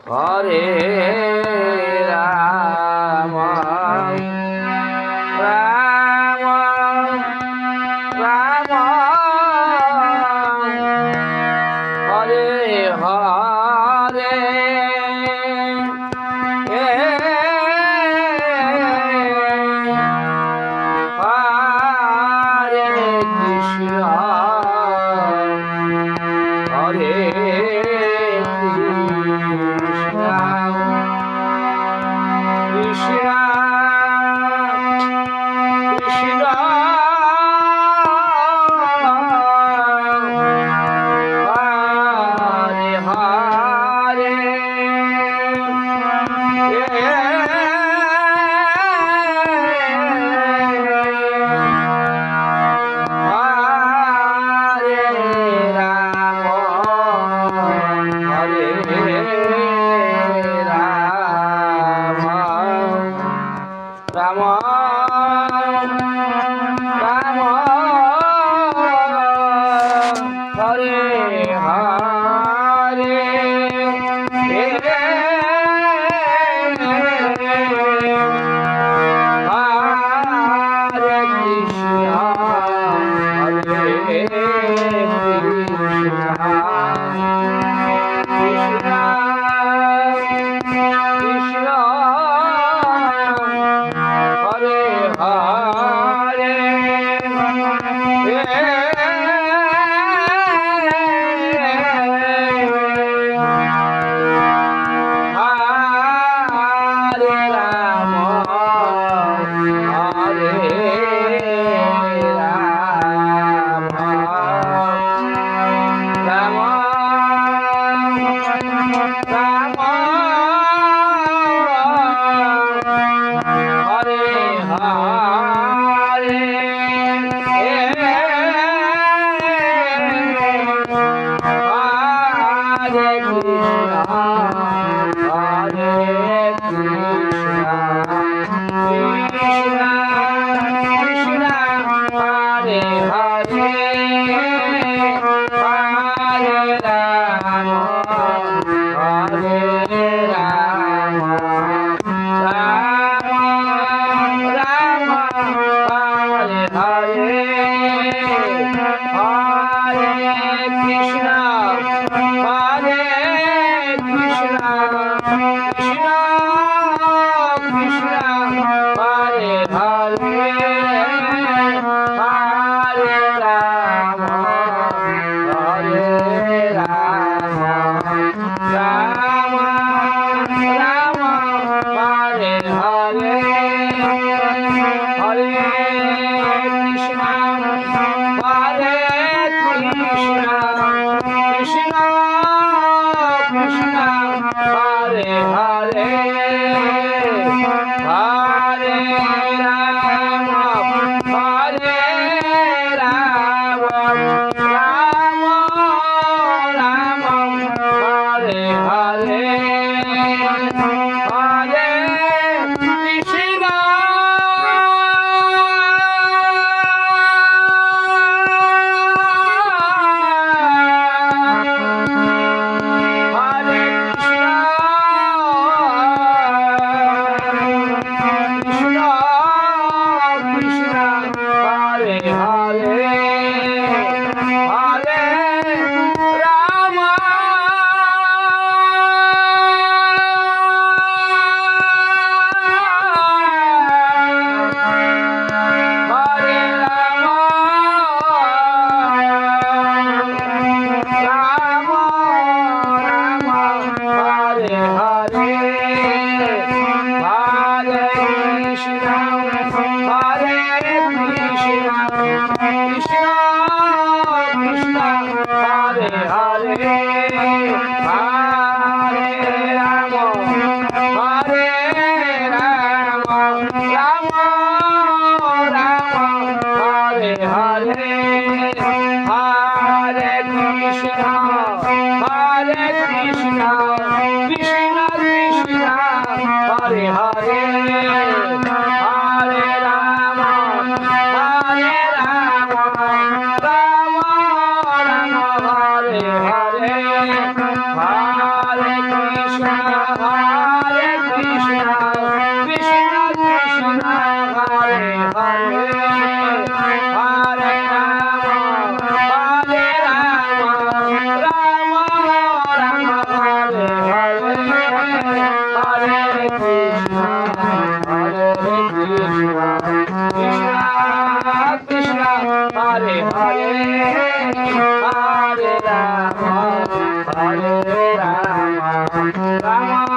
Hare Ram Ram Ram Hare Hare Hare Krishna Hare Krishna Krishna Hare Hare Ram Ram Hare Hare Hare Krishna Hare Krishna Krishna Hare Hare Hare Ram Hare Ram Ram Ram Hare Hare Hare Krishna Hare Krishna Krishna Krishna Hare Hare Hare Ram Hare Ram Ram Ram Hare Hare Hare Krishna Hare Krishna Krishna Krishna Hare Hare Hare Ram Hare Ram Ram Ram Hare Hare Hare Krishna Hare Krishna Krishna Krishna Hare Hare Hare Ram Hare Ram Ram Ram Hare Hare Hare Krishna Hare Krishna Krishna Hare Hare Hare Ram Hare Ram Ram Ram Hare Hare Hare Krishna Hare Krishna Krishna Krishna Hare Hare Hare Ram Hare Ram Ram Ram Hare Hare Hare Krishna Hare Krishna Krishna Krishna Hare Hare Hare Ram Ram Ram Hare Hare Hare Krishna Rama